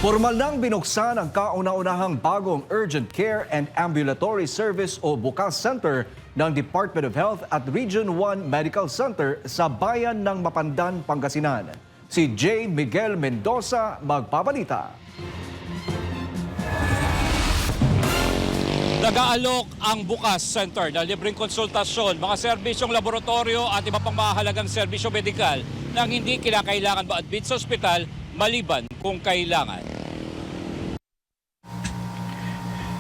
Formal nang binuksan ang kauna-unahang bagong Urgent Care and Ambulatory Service o BUCAS Center ng Department of Health at Region 1 Medical Center sa bayan ng Mapandan, Pangasinan. Si J. Miguel Mendoza magpabalita. Nag-aalok ang BUCAS Center na libreng konsultasyon, mga serbisyong laboratorio at iba pang mahalagang serbisyo medikal nang hindi kinakailangan maadmit sa ospital maliban kung kailangan.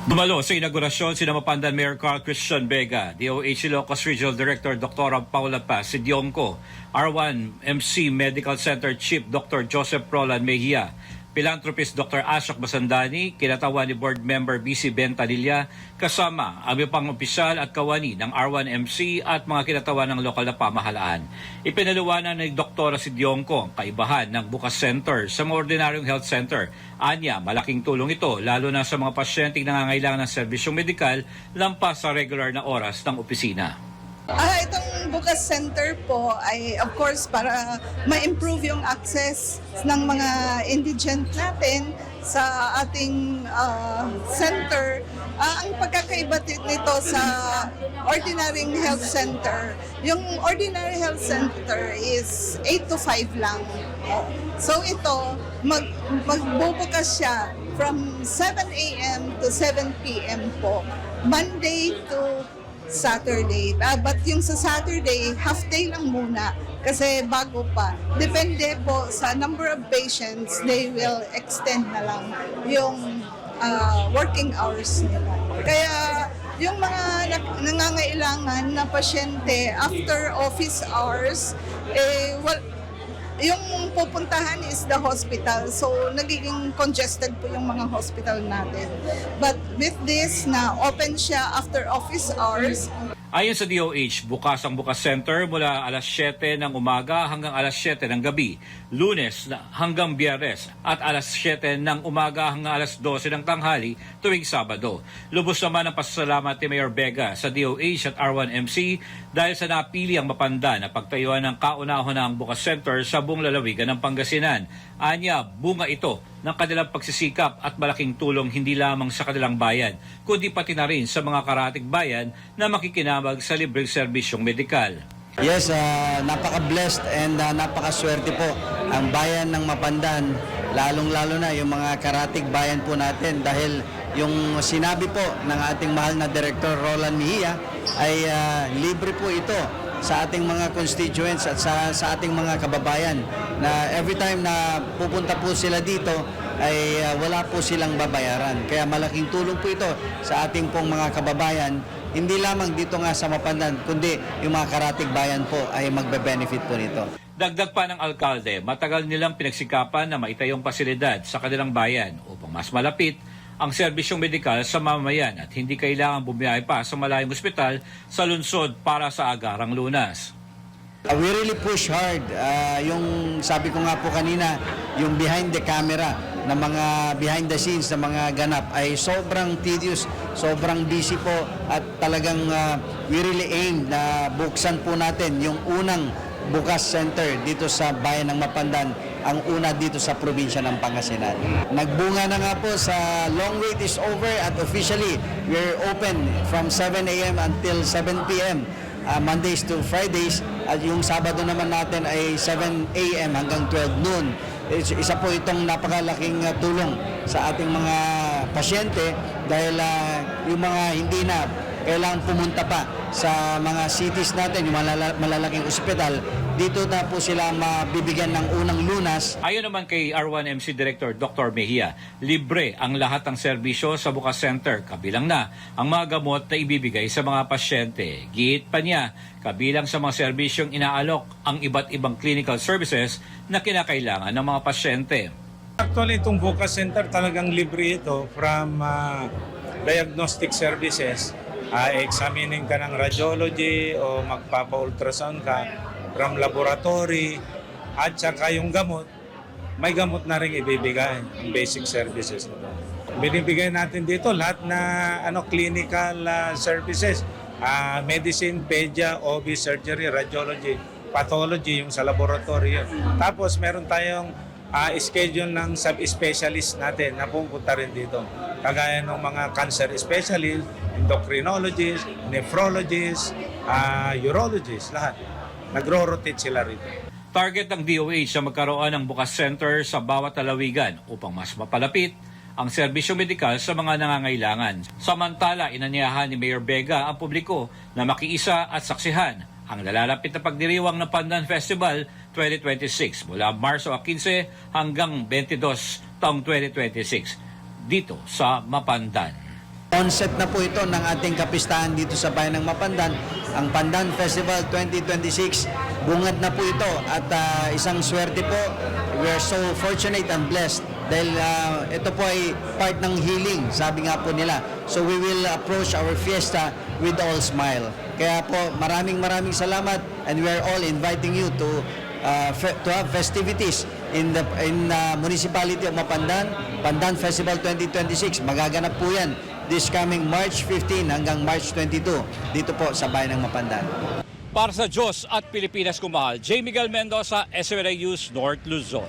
Dumalo sa inaugurasyon si Mapandan Mayor Carl Christian Vega, DOH Ilocos Regional Director Dr. Paula Paz Sidyongco, R1MC Medical Center Chief Dr. Joseph Roland Mejia, Philanthropist Dr. Ashok Basandani, kinatawan ni Board Member BC Bentanilla, kasama ang pang opisyal at kawani ng R1MC at mga kinatawan ng lokal na pamahalaan. Ipinaliwanag ni Dr. Sidyongco ang kaibahan ng BUCAS Center sa mga ordinaryong health center. Anya, malaking tulong ito lalo na sa mga pasyenteng nangangailangan ng serbisyong medikal lampas sa regular na oras ng opisina. Itong BUCAS Center po ay of course para ma-improve yung access ng mga indigent natin sa ating center. Ang pagkakaiba nito sa ordinary health center, yung ordinary health center is 8 to 5 lang. So ito, magbubukas siya from 7 a.m. to 7 p.m. po, Monday to Saturday. But yung sa Saturday, half day lang muna kasi bago pa. Depende po sa number of patients, they will extend na lang yung working hours nila. Kaya yung mga nangangailangan na pasyente after office hours, yung pupuntahan is the hospital. So, nagiging congested po yung mga hospital natin. But with this, na open siya after office hours. Ayon sa DOH, bukas ang BUCAS Center mula alas 7 ng umaga hanggang alas 7 ng gabi, Lunes hanggang Biyernes at alas 7 ng umaga hanggang alas 12 ng tanghali tuwing Sabado. Lubos naman ang pasasalamat ni Mayor Vega sa DOH at R1MC dahil sa napili ang Mapandan na pagtayuan ng kauna-unahang BUCAS Center sa buong lalawigan ng Pangasinan. Anya, bunga ito ng kanilang pagsisikap at malaking tulong hindi lamang sa kanilang bayan, kundi pati na rin sa mga karatig bayan na makikinabag sa libreng serbisyong medikal. Yes, napaka-blessed and napaka-swerte po ang bayan ng Mapandan, lalong-lalo na yung mga karatig bayan po natin dahil yung sinabi po ng ating mahal na Director Roland Mejia ay libre po ito sa ating mga constituents at sa ating mga kababayan na every time na pupunta po sila dito ay wala po silang babayaran. Kaya malaking tulong po ito sa ating pong mga kababayan, hindi lamang dito nga sa Mapandan, kundi yung mga karatig bayan po ay magbe-benefit po nito. Dagdag pa ng alkalde, matagal nilang pinagsikapan na maitayong pasilidad sa kanilang bayan upang mas malapit ang serbisyong medikal sa mamamayan at hindi kailangan bumiyahe pa sa malayong ospital sa lungsod para sa agarang lunas. We really push hard. Yung sabi ko nga po kanina, yung behind the camera na mga behind the scenes na mga ganap ay sobrang tedious, sobrang busy po at talagang we really aim na buksan po natin yung unang BUCAS Center dito sa bayan ng Mapandan, ang una dito sa probinsya ng Pangasinan. Nagbunga na nga po sa long wait is over at officially we're open from 7 a.m. until 7 p.m. Mondays to Fridays at yung Sabado naman natin ay 7 a.m. hanggang 12 noon. Isa po itong napakalaking tulong sa ating mga pasyente dahil yung mga hindi na kailangan pumunta pa sa mga cities natin, yung malalaking ospital, dito na po sila mabibigyan ng unang lunas. Ayon naman kay R1MC Director Dr. Mejia, libre ang lahat ng serbisyo sa BUCAS Center, kabilang na ang mga gamot na ibibigay sa mga pasyente. Giit pa niya, kabilang sa mga serbisyong inaalok ang iba't ibang clinical services na kinakailangan ng mga pasyente. Actually, itong BUCAS Center talagang libre ito from diagnostic services. Examining ka ng radiology o magpapa-ultrasound ka from laboratory at saka yung gamot, may gamot na rin ibibigay ang basic services nito. Binibigay natin dito lahat na clinical services, medicine, pedia, OB, surgery, radiology, pathology yung sa laboratory. Tapos meron tayong schedule ng sub-specialist natin na pupunta rin dito. Kagaya ng mga cancer specialist, endocrinologist, nephrologist, urologist, lahat. Nagro-rotate sila rito. Target ng DOH na magkaroon ng bukas center sa bawat lalawigan upang mas mapalapit ang serbisyo medikal sa mga nangangailangan. Samantala, inanyayahan ni Mayor Vega ang publiko na makiisa at saksihan ang nalalapit na pagdiriwang ng Pandan Festival 2026 mula Marso 15 hanggang 22 taong 2026 dito sa Mapandan. Onset na po ito ng ating kapistahan dito sa bayan ng Mapandan, ang Pandan Festival 2026. Bungad na po ito at isang swerte po. We are so fortunate and blessed dahil ito po ay part ng healing, sabi nga po nila. So we will approach our fiesta with all smile. Kaya po maraming salamat, and we are all inviting you to have festivities in the municipality of Mapandan. Pandan Festival 2026, magaganap po yan this coming March 15 hanggang March 22 dito po sa bayan ng Mapandan. Para sa Diyos at Pilipinas kumahal, J. Miguel Mendoza, SMNA News, North Luzon.